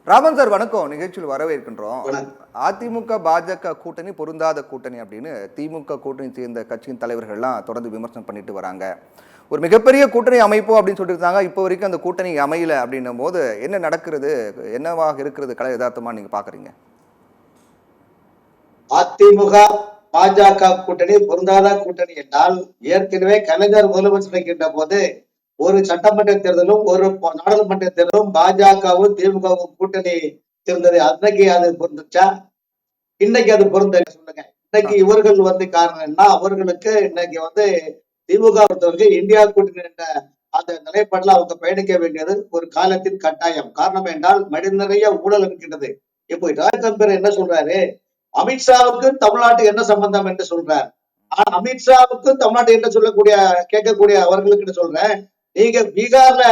Raman sir வணக்கம். நிகழ்ச்சியில் வரவேற்கின்றோம். அதிமுக பாஜக கூட்டணி பொருந்தாத கூட்டணி அப்படின்னு திமுக கூட்டணி சேர்ந்த கட்சியின் தலைவர்கள்லாம் தொடர்ந்து விமர்சனம் பண்ணிட்டு வராங்க. ஒரு மிகப்பெரிய கூட்டணி அமைப்போம் அப்படின்னு சொல்லியிருந்தாங்க. இப்போ வரைக்கும் அந்த கூட்டணி அமையல அப்படின்னும் போது என்ன நடக்கிறது, என்னவாக இருக்கிறது கலை யதார்த்தமா நீங்க பாக்குறீங்க? அதிமுக பாஜக கூட்டணி பொருந்தாத கூட்டணி என்றால் ஏற்கனவே கலைஞர் முதலமைச்சர் இருக்கின்ற போது ஒரு சட்டமன்ற தேர்தலும் ஒரு நாடாளுமன்ற தேர்தலும் பாஜகவும் திமுகவும் கூட்டணி இருந்தது. அன்னைக்கு அது பொருந்துச்சா? இன்னைக்கு அது பொருந்த சொல்லுங்க. இன்னைக்கு இவர்கள் காரணம் என்ன? அவர்களுக்கு இன்னைக்கு திமுக பொறுத்தவரைக்கும் இந்தியா கூட்டணி என்ற அந்த நிலைப்பாடுல அவங்க பயணிக்க வேண்டியது ஒரு காலத்தின் கட்டாயம். காரணம் என்றால் நிறைய ஊழல் இருக்கின்றது. இப்போ ராஜ்கம்பீர் என்ன சொல்றாரு? அமித்ஷாவுக்கு தமிழ்நாட்டுக்கு என்ன சம்பந்தம் என்று சொல்றார். அமித்ஷாவுக்கும் தமிழ்நாட்டு என்ன சொல்லக்கூடிய கேட்கக்கூடிய அவர்களுக்கு சொல்றேன், நீங்க பீகார்ல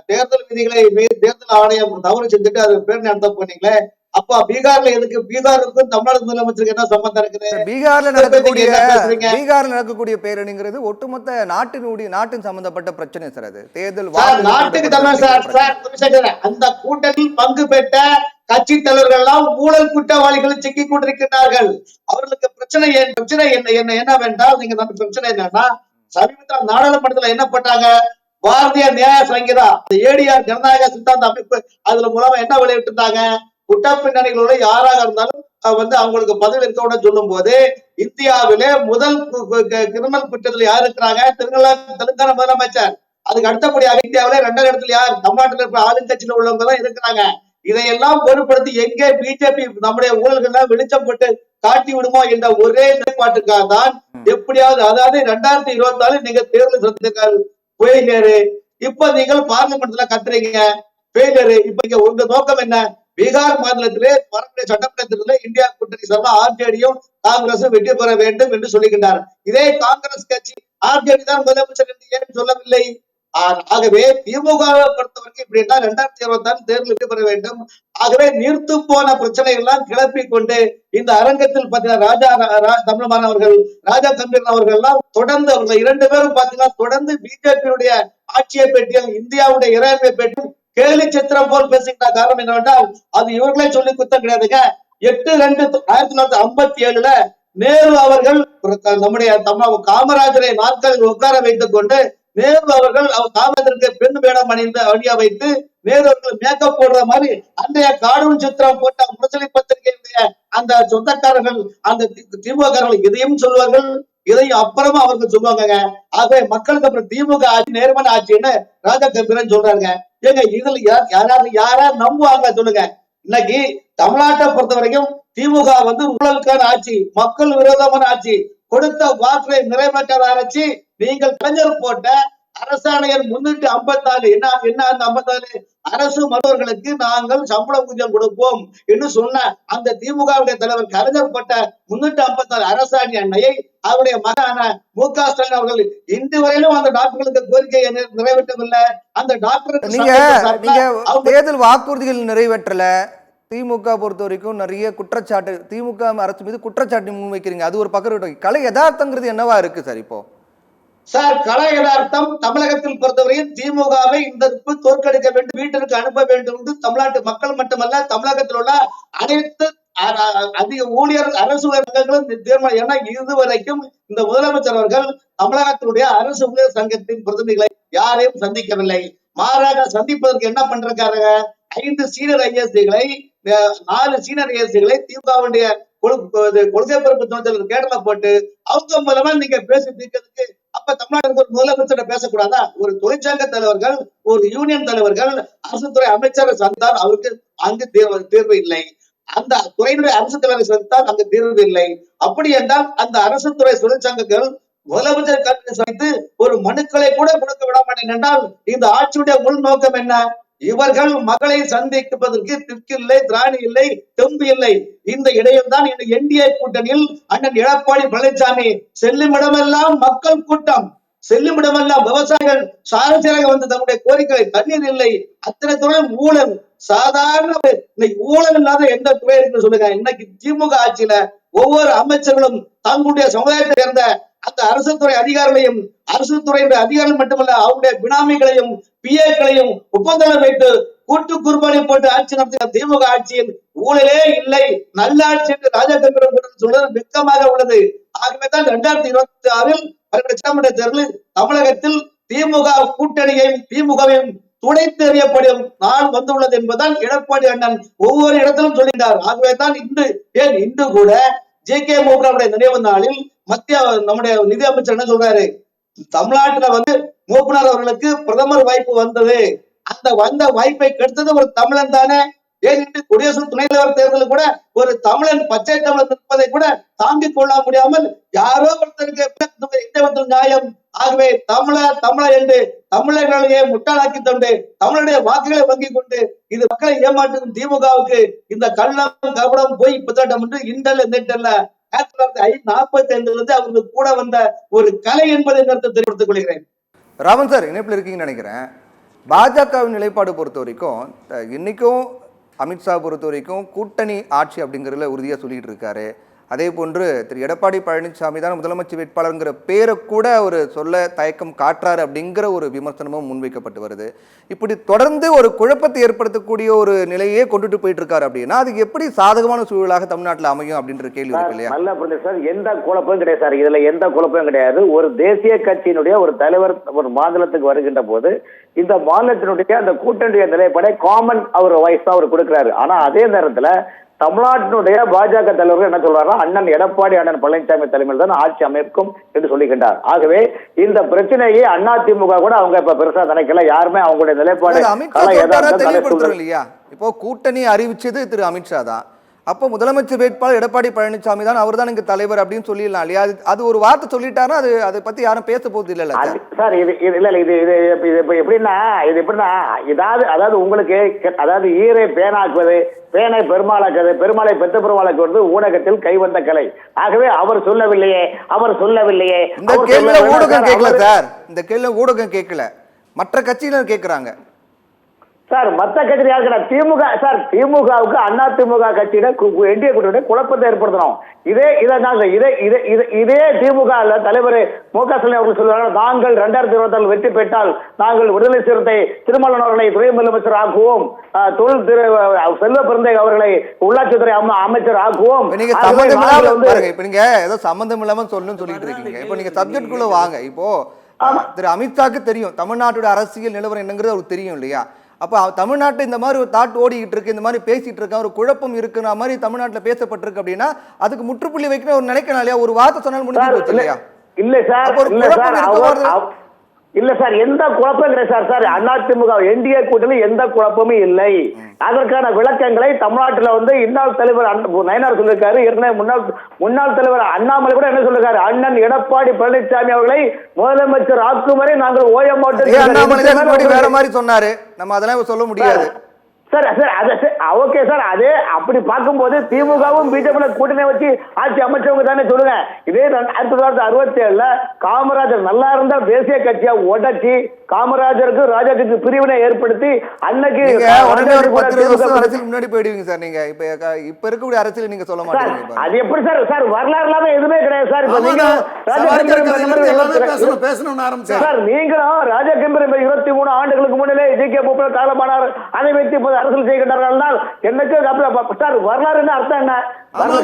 தேர்தல் விதிகளை தேர்தல் ஆணையம் தவறு செஞ்சுட்டு அது பேர் நடத்த போனீங்களே, அப்ப பீகார்ல எதுக்கு? பீகாருக்கும் தமிழ்நாடு முதலமைச்சருக்கு என்ன சம்பந்தம் இருக்குது? பீகார்ல நடக்கக்கூடிய பேரணிங்கிறது ஒட்டுமொத்த நாட்டின் சம்பந்தப்பட்ட பிரச்சனை சார். அது தேர்தல் நாட்டுக்கு தான் சார். அந்த கூட்டணியில் பங்கு பெற்ற கட்சி தலைவர்கள் எல்லாம் ஊழல் குற்றவாளிகள் சிக்கிக் கொண்டிருக்கிறார்கள். அவர்களுக்கு பிரச்சனை என்னவென்றால், நீங்க பிரச்சனை என்னன்னா, சமீபத்தில் நாடாளுமன்றத்தில் என்ன பண்ணாங்க? பாரதிய நியாய சங்கீதா, ஏடிஆர் ஜனநாயக சித்தாந்த அமைப்பு, அதுல மூலமா என்ன விளையாட்டு இருந்தாங்க? குற்ற பின்னணிகள் உள்ள யாராக இருந்தாலும் அவங்களுக்கு பதவி இருக்க சொல்லும் போது, இந்தியாவிலே முதல் கிரிமினல் குற்றத்தில் யார் இருக்கிறாங்க? தெலுங்கானா முதலமைச்சர். அதுக்கு அடுத்தபடியாக இந்தியாவிலே 2வது இடத்துல யார்? தமிழ்நாட்டில் இருக்கிற ஆளுங்கட்சியில் உள்ளவங்க தான் இருக்கிறாங்க. இதையெல்லாம் பொருட்படுத்தி எங்கே பிஜேபி நம்முடைய ஊழல்கள் வெளிச்சம் போட்டு காட்டி விடுமோ என்ற ஒரே நிலைப்பாட்டுக்காக தான் எப்படியாவது, அதாவது 2024 நீங்க தேர்தல் சந்திகள் ஃபெயிலியரு. இப்ப நீங்கள் பார்லிமெண்ட்ல கத்துறீங்க ஃபெயிலியரு. இப்ப இங்க உங்க நோக்கம் என்ன? பீகார் மாநிலத்திலே வரக்கூடிய சட்டமன்ற தேர்தலில் இந்தியா கூட்டணி சார்பாக ஆர்ஜேடியும் காங்கிரசும் வெற்றி பெற வேண்டும் என்று சொல்லுகின்றார். இதே காங்கிரஸ் கட்சி ஆர்ஜேடி தான் முதலமைச்சர் என்று ஏன் சொல்லவில்லை? ஆகவே திமுகவை பொறுத்தவரைக்கும் எப்படின்னா 2026 தேர்தல் வெற்றி பெற வேண்டும். ஆகவே நீர்த்து போன பிரச்சனை எல்லாம் கிளப்பி கொண்டு இந்த அரங்கத்தில் பாத்தீங்கன்னா தமிழ்மான் அவர்கள், ராஜா கம்பீரன் அவர்கள் எல்லாம் தொடர்ந்து அவர்கள் 2 பேரும் பாத்தீங்கன்னா தொடர்ந்து பிஜேபியுடைய ஆட்சியை பற்றியும் இந்தியாவுடைய இறையாண்மை பற்றியும் கேலி சித்திரம் போல் பேசுகின்ற காரணம் என்னவென்றால், அது இவர்களே சொல்லி குத்தம் கிடையாதுங்க. 8/2/1957 நேரு அவர்கள் நம்முடைய காமராஜரை நாட்களில் உட்கார வைத்துக் கொண்டு நேரு அவர்கள் காமராஜருக்கு பெண் வேடம் அணிய வைத்து நேரு அவர்கள் மேக்கப் போடுற மாதிரி அன்றைய கார்டூன் சித்திரம் போட்ட முரசொலி பத்திரிகையுடைய அந்த சொந்தக்காரர்கள், அந்த திமுக இதையும் சொல்வார்கள், இதையும் அப்புறமா அவர்கள் சொல்லுவாங்க. ஆகவே மக்களுக்கு அப்புறம் திமுக ஆட்சி நேர்மன ஆட்சின்னு ராஜா கம்பீரன் சொல்றாங்க. ஏங்க இதுல யாரா நம்புவாங்க சொல்லுங்க? இன்னைக்கு தமிழ்நாட்டை பொறுத்த வரைக்கும் திமுக ஊழலுக்கான ஆட்சி, மக்கள் விரோதமான ஆட்சி, கொடுத்த வாக்குகளை நிறைவேற்றாத ஆட்சி. நீங்கள் கலைஞர் போட்ட அரசாணையர் 354 என்ன அந்த 54 அரசு மருத்துவர்களுக்கு நாங்கள் சம்பள ஊதியம் கொடுப்போம் என்று சொன்ன அந்த திமுக தலைவர் கலைஞர் போட்ட 354 அரசாணை அண்ணையை அவருடைய மகனான மு.க. ஸ்டாலின் அவர்கள் இன்று வரையிலும் அந்த டாக்டர்களுக்கு கோரிக்கையை நிறைவேற்றவில்லை. அந்த டாக்டருக்கு தேர்தல் வாக்குறுதிகள் நிறைவேற்றல. திமுக பொறுத்த வரைக்கும் நிறைய குற்றச்சாட்டு, திமுக அரசு மீது குற்றச்சாட்டு முன்வைக்கிறீங்க. அது ஒரு பக்கம். கலை யதார்த்தங்கிறது என்னவா இருக்கு சார் இப்போ? சார், கலை யதார்த்தம் தமிழகத்தில் பொறுத்தவரையும் திமுகவை இந்த தோற்கடிக்க வேண்டும், வீட்டிற்கு அனுப்ப வேண்டும் என்று தமிழ்நாட்டு மக்கள் மட்டுமல்ல, தமிழகத்தில் உள்ள அனைத்து அதிக ஊழியர் அரசு ஊழியர்களும் தீர்மானம். ஏன்னா இதுவரைக்கும் இந்த முதலமைச்சர் அவர்கள் தமிழகத்தினுடைய அரசு ஊழியர் சங்கத்தின் பிரதிநிதிகளை யாரையும் சந்திக்கவில்லை. மாறாக சந்திப்பதற்கு என்ன பண்றாங்க? 5 சீனியர் ஐஏஎஸ்களை 4 சீனியர் ஐஏஎஸ்களை திமுகவுடைய கொள்கை பரப்பு தோற்றத்தில் கேடல போட்டு அவங்க மூலமா நீங்க பேசி தீர்க்கிறதுக்கு. அப்ப தமிழ்நாட்டுக்கு ஒரு முதலமைச்சரை பேசக்கூடாதா? ஒரு தொழிற்சங்க தலைவர்கள், ஒரு யூனியன் தலைவர்கள், அரசு துறை அமைச்சரை சந்தித்தால் அவருக்கு அங்கு தீர்வு இல்லை. அந்த துறையினுடைய அரசு தலைவரை சந்தித்தால் அங்கு தீர்வு இல்லை. அப்படி என்றால் அந்த அரசு துறை தொழிற்சங்கங்கள் முதலமைச்சர் கருத்து சந்தித்து ஒரு மனுக்களை கூட கொடுக்க விட மாட்டேன் என்றால் இந்த ஆட்சியுடைய உள் நோக்கம் என்ன? இவர்கள் மக்களை சந்திப்பதற்கு திக்கில்லை, திராணி இல்லை, தெம்பு இல்லை. இந்த இடையில் தான் என்டிஏ கூட்டணியில் அண்ணன் எடப்பாடி பழனிசாமி செல்லும் இடமெல்லாம் மக்கள் கூட்டம், செல்லும் இடமெல்லாம் விவசாயிகள் சாரசியாக தன்னுடைய கோரிக்கை, தண்ணீர் இல்லை, அத்தனை துறை ஊழல். சாதாரண ஊழல் இல்லாத எந்த துறை இருக்கு சொல்லுங்க? இன்னைக்கு திமுக ஆட்சியில ஒவ்வொரு அமைச்சர்களும் தங்களுடைய சமுதாயத்தை சேர்ந்த அந்த அரசு துறை அதிகாரிகளையும், அரசு துறை அதிகாரிகள் மட்டுமல்ல அவருடைய பினாமிகளையும், பிஏக்களையும் ஒப்பந்தம் வைத்து கூட்டு குர்பானி போட்டு ஆட்சி நடத்தின திமுக ஆட்சியில் ஊழலே இல்லை, நல்ல ஆட்சி என்று ராஜகம்பீரம் சொல்வது வெட்கமாக உள்ளது. ஆகவேதான் 2026 சட்டமன்ற தேர்தலில் தமிழகத்தில் திமுக கூட்டணியையும் திமுகவையும் துடைத்து எறியப்படும் நாள் வந்துள்ளது என்பதுதான் எடப்பாடி அண்ணன் ஒவ்வொரு இடத்திலும் சொல்லினார். ஆகவேதான் இன்று கூட ஜே.கே. மூப்பனாருடைய நினைவு நாளில் மத்திய நம்முடைய நிதி அமைச்சர் என்ன சொல்றாரு, தமிழ்நாட்டுல மூப்பனார் அவர்களுக்கு பிரதமர் வாய்ப்பு வந்தது, அந்த வந்த வாய்ப்பை கெடுத்தது ஒரு தமிழன் தானே. ஏன் இன்று குடியரசு துணைத் தலைவர் தேர்தலில் கூட ஒரு தமிழன் பச்சை தமிழன் இருப்பதை கூட தாங்கிக் கொள்ள முடியாமல் யாரோ ஒருத்தருக்கு நியாயம். ஆகவே தமிழ என்று தமிழர்களையே முட்டாளாக்கி தந்து தமிழுடைய வாக்குகளை வங்கி கொண்டு இது மக்களை ஏமாற்றும் திமுகவுக்கு இந்த கள்ளம் கபடம் போய் பித்தட்டம் என்று இன்றல்ல நெட்டல்ல 1945 அவருக்கு கூட வந்த ஒரு கலை என்பதை கருத்து தெரிவித்துக் கொள்கிறேன். ராமன் சார் இணைப்பில் இருக்கீங்கன்னு நினைக்கிறேன். பாஜகவின் நிலைப்பாடு பொறுத்த வரைக்கும் இன்னைக்கும் அமித்ஷா பொறுத்த வரைக்கும் கூட்டணி ஆட்சி அப்படிங்கிறதுல உறுதியாக சொல்லிட்டு இருக்காரு. அதே போன்று திரு எடப்பாடி பழனிசாமி தான் முதலமைச்சர் வேட்பாளருங்கிற பேரை கூட ஒரு சொல்ல தயக்கம் காட்டுறாரு அப்படிங்கிற ஒரு விமர்சனமும் முன்வைக்கப்பட்டு வருது. இப்படி தொடர்ந்து ஒரு குழப்பத்தை ஏற்படுத்தக்கூடிய ஒரு நிலையே கொண்டுட்டு போயிட்டு இருக்காரு அப்படின்னா அதுக்கு எப்படி சாதகமான சூழலாக தமிழ்நாட்டில் அமையும் அப்படின்ற கேள்வி இருக்கு இல்லையா? நல்ல புரிஞ்சு சார், எந்த குழப்பமும் கிடையாது சார், இதுல எந்த குழப்பமும் கிடையாது. ஒரு தேசிய கட்சியினுடைய ஒரு தலைவர் ஒரு மாநிலத்துக்கு வருகின்ற போது இந்த மாநிலத்தினுடைய அந்த கூட்டணிய நிலைப்பாடை காமன் அவர் வாய்ஸ் தான் அவர் கொடுக்கிறாரு. ஆனா அதே நேரத்துல தமிழ்நாட்டினுடைய பாஜக தலைவர்கள் என்ன சொல்றாருன்னா அண்ணன் எடப்பாடி அண்ணன் பழனிசாமி தலைமையில் தான் ஆட்சி அமைக்கும் என்று சொல்லுகின்றார். ஆகவே இந்த பிரச்சனையை அதிமுக கூட அவங்க இப்ப பெருசா நினைக்கல. யாருமே அவங்களுடைய நிலைப்பாடு இல்லையா? இப்போ கூட்டணி அறிவிச்சது திரு அமித்ஷா தான். அப்போ முதலமைச்சர் வேட்பாளர் எடப்பாடி பழனிசாமி தான், அவர் தான் இங்க தலைவர் அப்படின்னு சொல்லிடலாம் இல்லையா? அது ஒரு வார்த்தை சொல்லிட்டாருன்னா அது அதை பத்தி யாரும் பேச போகுது இல்ல சார். அதாவது உங்களுக்கு அதாவது ஈரை பேனாக்குவது, பேனை பெருமாளாக்குவது, பெருமாளை பெற்ற பெருமாளாக்குவது ஊடகத்தில் கைவந்த கலை. ஆகவே அவர் சொல்லவில்லையே. இந்த கேள்வியில ஊடகம் கேட்கல சார், இந்த கேள்வியில ஊடகம் கேட்கல, மற்ற கட்சியினர் கேட்கிறாங்க சார். மத்த கட்சி யாருக்குன்னா திமுக சார். திமுகவுக்கு அதிமுக கட்சியிட என்டிஏ கூட்டணி குழப்பத்தை ஏற்படுத்தணும். இதே திமுக தலைவர் மு.க. ஸ்டாலின் அவர்கள் சொல்லுவாங்க, நாங்கள் 2024 வெற்றி பெற்றால் நாங்கள் விடுதலை சிறுத்தை திருமாவளவன் அவர்களை துணை முதலமைச்சர் ஆக்குவோம், தொழில் திரு செல்வ பிறந்தை அவர்களை உள்ளாட்சித்துறை அமைச்சர் ஆக்குவோம். இப்ப நீங்க ஏதோ சம்பந்தம் இல்லாம சொல்லணும்னு சொல்லிட்டு இருக்கீங்க. இப்ப நீங்க சப்ஜெக்ட் குள்ள வாங்க. இப்போ திரு அமித்ஷாக்கு தெரியும் தமிழ்நாட்டுடைய அரசியல் நிலவரம் என்னங்கிறது அவருக்கு தெரியும் இல்லையா? அப்போ தமிழ்நாட்டில் இந்த மாதிரி ஒரு தாட் ஓடிக்கிட்டு இருக்கு, இந்த மாதிரி பேசிட்டு இருக்க, ஒரு குழப்பம் இருக்குற மாதிரி தமிழ்நாட்டில் பேசப்பட்டிருக்கு அப்படின்னா அதுக்கு முற்றுப்புள்ளி வைக்கணும் ஒரு நினைக்கணும் இல்லையா? ஒரு வார்த்தை சொன்னாலும் முடிஞ்சு போச்சு இல்லையா? இல்ல சார், எந்த குழப்பம் கிடையாது சார். அதிமுக என்டிஏ கூட்டணி எந்த குழப்பமும் இல்லை. அதற்கான விளக்கங்களை தமிழ்நாட்டில் இன்னாள் தலைவர் நயனார் சொல்லியிருக்காரு. ஏற்கனவே முன்னாள் தலைவர் அண்ணாமலை கூட என்ன சொல்லிருக்காரு, அண்ணன் எடப்பாடி பழனிசாமி அவர்களை முதலமைச்சர் ஆக்கும் வரை நாங்கள் ஓய மாட்டோம் வேற மாதிரி சொன்னாரு. நம்ம அதெல்லாம் சொல்ல முடியாது சார். Okay sir. அதே அப்படி பார்க்கும்போது திமுகவும் பிஜேபி கூட்டணி வச்சு ஆட்சி அமைச்சவங்க தானே சொல்லுங்க. இதே 1967 காமராஜர் நல்லா இருந்தா தேசிய கட்சியா உடச்சி காமராஜருக்கு ராஜாக்கு பிரிவினை ஏற்படுத்தி அன்னைக்கு முன்னாடி போயிடுவீங்க சார். நீங்க இப்ப இருக்கக்கூடிய அரசியல் நீங்க சொல்ல மாட்டீங்க. அது எப்படி சார்? சார் வரலாறு இல்லாம எதுவுமே கிடையாது சார். இப்ப நீங்க சார் நீங்களும் ராஜகம்பீரம் 23 ஆண்டுகளுக்கு முன்னிலே ஜே.கே. மூப்பனார் காலமானார். அதை வைத்து அரசியல் செய்கின்றார்கள். எனக்கு சார் வரலாறு அர்த்தம் என்ன?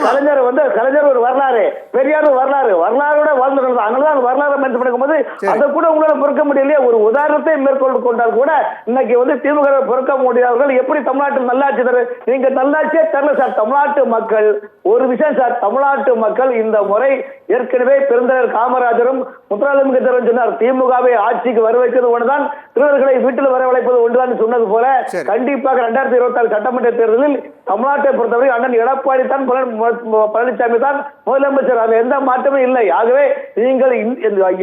கலைஞர் ஒரு வரலாறு, பெரியார் வரலாறோட வாழ்ந்து அங்கதான் வரலாறு பண்ணும்போது அதை கூட உங்களால பொறுக்க முடியலையே. ஒரு உதாரணத்தை மேற்கொண்டு கொண்டால் கூட இன்னைக்கு திமுக பொறுக்க முடியாதவர்கள் எப்படி தமிழ்நாட்டில் நல்லாட்சி தரு? நீங்க நல்லாட்சியே தரல சார். தமிழ்நாட்டு மக்கள் ஒரு விஷயம் சார், தமிழ்நாட்டு மக்கள் இந்த முறை ஏற்கனவே பெருந்தலைவர் காமராஜரும் முத்துராமலிங்க தேவரும் சொன்னார், திமுகவை ஆட்சிக்கு வர வைக்கிறது ஒன்றுதான், திருடர்களை வீட்டில் வரவழைப்பது ஒன்றுதான் சொன்னது போல கண்டிப்பாக 2026 சட்டமன்ற தேர்தலில் தமிழ்நாட்டை பொறுத்தவரை அண்ணன் எடப்பாடி தான் பழனிசாமி தான் முதலமைச்சர். அது எந்த மாற்றமும் இல்லை. ஆகவே நீங்கள்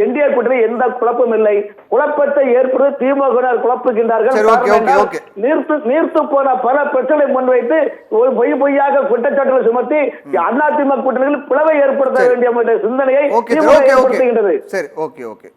என்டிஏ கூட்டணி எந்த குழப்பமும் இல்லை. குழப்பத்தை ஏற்படுத்தி திமுக குழப்புகின்றார்கள். நீர்த்து போன பல பிரச்சனை முன்வைத்து பொய்யாக குற்றச்சாட்டுகளை சுமத்தி அதிமுக கூட்டணியில் பிளவை ஏற்படுத்த வேண்டிய சிந்தனையை ஏற்படுத்துகின்றது. சரி, ஓகே.